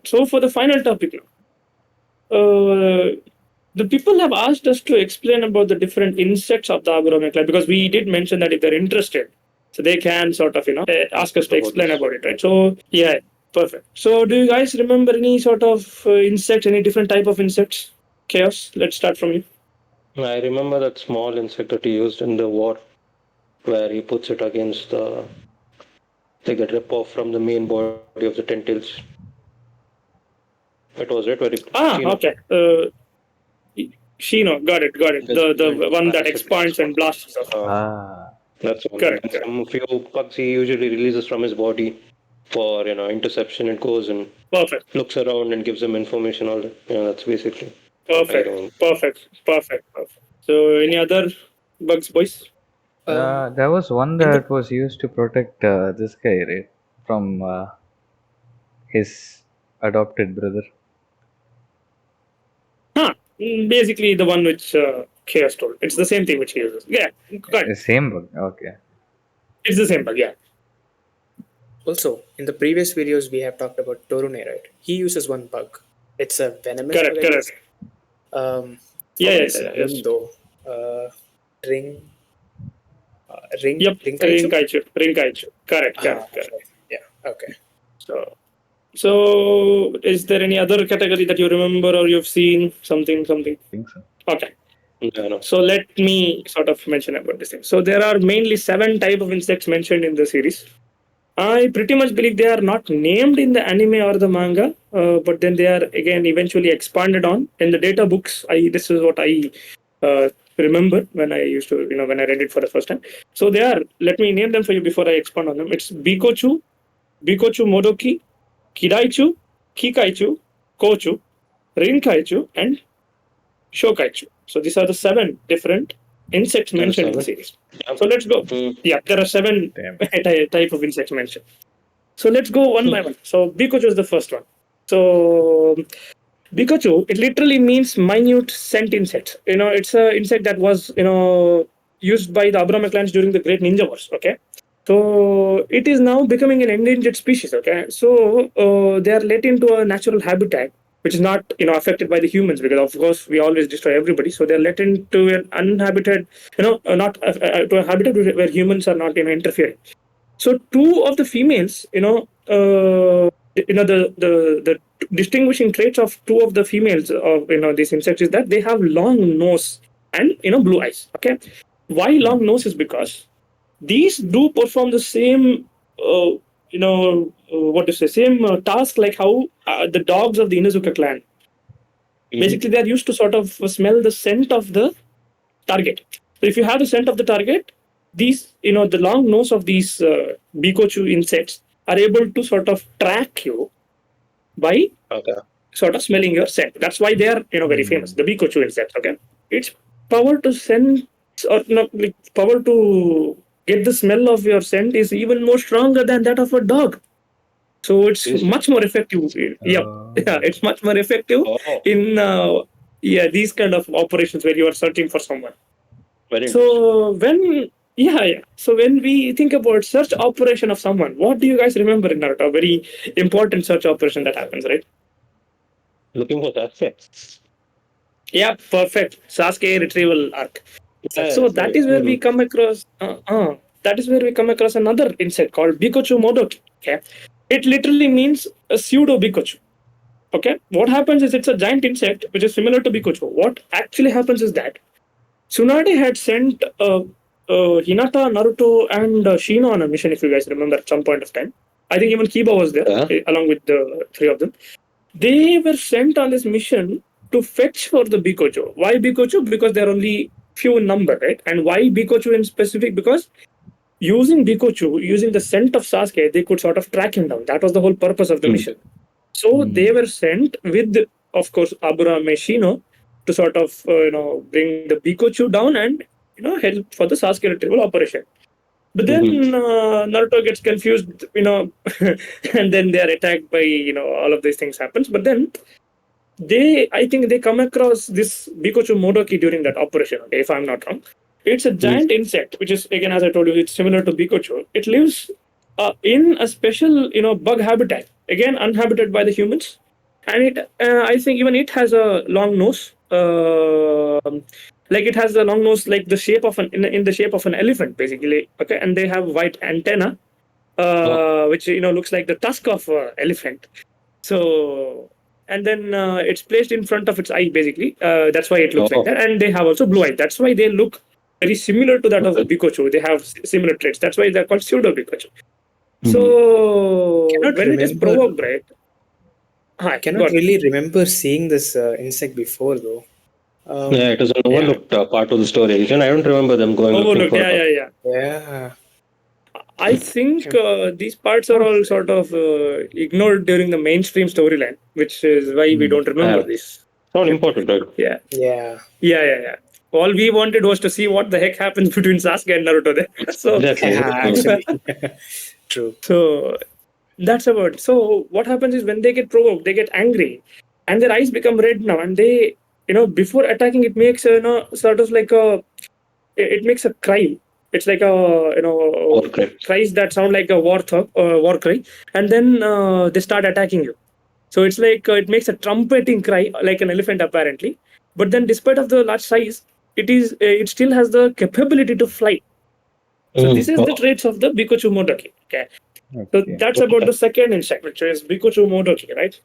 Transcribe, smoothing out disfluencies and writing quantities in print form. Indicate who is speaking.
Speaker 1: So for the final topic now, the people have asked us to explain about the different insects of the Aburame class, because we did mention that if they're interested, so they can sort of, ask us to explain about it, right? So, yeah, perfect. So, do you guys remember any sort of insect, any different type of insects? Chaos, let's start from you.
Speaker 2: I remember that small insect that he used in the war, where he puts it against the like a rip off from the main body of the tentacles. It was it very Shino.
Speaker 1: Okay. Shino, got it.
Speaker 2: This
Speaker 1: The one that
Speaker 2: parasitic
Speaker 1: expands and blasts off.
Speaker 3: Ah,
Speaker 2: that's one.
Speaker 1: Correct,
Speaker 2: And
Speaker 1: correct.
Speaker 2: some few bugs he usually releases from his body for interception. It goes and
Speaker 1: Perfect,
Speaker 2: looks around and gives them information. All that. That's basically what I
Speaker 1: perfect,
Speaker 2: remember.
Speaker 1: perfect. So, any other bugs, boys?
Speaker 3: there was one
Speaker 1: In the
Speaker 3: that was used to protect this guy, right, from his adopted brother.
Speaker 1: Basically, the one which Chaos told. It's the same thing which he uses. Yeah, correct.
Speaker 3: The same bug. Okay.
Speaker 1: It's the same bug, yeah.
Speaker 4: Also, in the previous videos, we have talked about Torune, right? He uses one bug. It's a venomous
Speaker 1: Correct,
Speaker 4: bug, I guess.
Speaker 1: correct.
Speaker 4: Forgot
Speaker 1: Yeah,
Speaker 4: its name,
Speaker 1: yes.
Speaker 4: though. Ring. Ring.
Speaker 1: Yep,
Speaker 4: Ring Kaichu?
Speaker 1: Ring Kaichu. Correct.
Speaker 4: Right. Yeah. Okay.
Speaker 1: So, is there any other category that you remember or you've seen? Something?
Speaker 3: I think so.
Speaker 1: Okay.
Speaker 2: Yeah, no.
Speaker 1: So let me sort of mention about this thing. So there are mainly 7 type of insects mentioned in the series. I pretty much believe they are not named in the anime or the manga, but then they are again eventually expanded on in the data books. This is what I remember when I used to, when I read it for the first time. So they are. Let me name them for you before I expand on them. It's Bikochu, Bikochu Modoki, Kidaichu, Kikaichu, Kochu, Rinkaichu, and Shokaichu. So these are the 7 different insects mentioned in the series. So let's go. Yeah, there are 7 type of insects mentioned. So let's go one by one. So Bikochu is the first one. So Bikochu, it literally means minute scent insect. It's an insect that was used by the Aburame clans during the Great Ninja Wars. Okay. So it is now becoming an endangered species. Okay. So they are let into a natural habitat which is not affected by the humans, because of course we always destroy everybody. So they're let into an uninhabited, not to a habitat where humans are not interfering. So 2 of the females, the distinguishing traits of 2 of the females of these insects is that they have long nose and blue eyes. Okay, why long nose is because these do perform the same same task like how the dogs of the Inuzuka clan. Basically, they are used to sort of smell the scent of the target. So if you have the scent of the target, these, the long nose of these Bikochu insects are able to sort of track you by sort of smelling your scent. That's why they are, very famous. The Bikochu insects. Okay, its power to sense or power to get the smell of your scent is even more stronger than that of a dog. So it's much more effective. Yeah, it's much more effective in these kind of operations where you are searching for someone. So when so when we think about search operation of someone, what do you guys remember in Naruto? A very important search operation that happens, right?
Speaker 2: Looking for Sasuke.
Speaker 1: Yeah, perfect. Sasuke retrieval arc. So that is where we come across. That is where we come across another insect called Bikochu Modoki. Okay, it literally means a pseudo Bikochu. Okay, what happens is it's a giant insect which is similar to Bikochu. What actually happens is that Tsunade had sent Hinata, Naruto, and Shino on a mission, if you guys remember, at some point of time. I think even Kiba was there, along with the 3 of them. They were sent on this mission to fetch for the Bikochu. Why Bikochu? Because they're only few in number, right? And why Bikochu in specific? Because using Bikochu, using the scent of Sasuke, they could sort of track him down. That was the whole purpose of the mission. So they were sent with, of course, Aburame Shino to sort of bring the Bikochu down and help for the Sasuke retrieval operation. But then Naruto gets confused, and then they are attacked by all of these things happens. But then I think they come across this Bikochu Modoki during that operation. Okay, if I'm not wrong, it's a giant insect, which is again, as I told you, it's similar to Bikochu. It lives in a special bug habitat, again uninhabited by the humans. and I think even it has a long nose. Like it has a long nose, like the shape of in the shape of an elephant, basically. Okay, and they have white antenna, which looks like the tusk of elephant. So, and then it's placed in front of its eye, basically. That's why it looks like that. And they have also blue eyes. That's why they look very similar to that of Pikachu. They have similar traits. That's why they're called pseudo Pikachu. So when it is provoked, right?
Speaker 4: I cannot really remember seeing this insect before, though.
Speaker 2: Yeah, it is an overlooked part of the story. I don't remember them going looking for her.
Speaker 4: Yeah.
Speaker 1: I think these parts are all sort of ignored during the mainstream storyline, which is why we don't remember this.
Speaker 2: Not important, right?
Speaker 1: Yeah. All we wanted was to see what the heck happens between Sasuke and Naruto there. So,
Speaker 4: actually. True.
Speaker 1: So that's about. So what happens is when they get provoked, they get angry, and their eyes become red now, and they, before attacking, it makes sort of like it makes a cry. It's like cries that sound like a war cry, and then they start attacking you. So it's like it makes a trumpeting cry like an elephant apparently, but then despite of the large size, it still has the capability to fly. So this is the traits of the Bikochu Modoki. Okay. So that's about the second insect, which is Bikochu Modoki, right?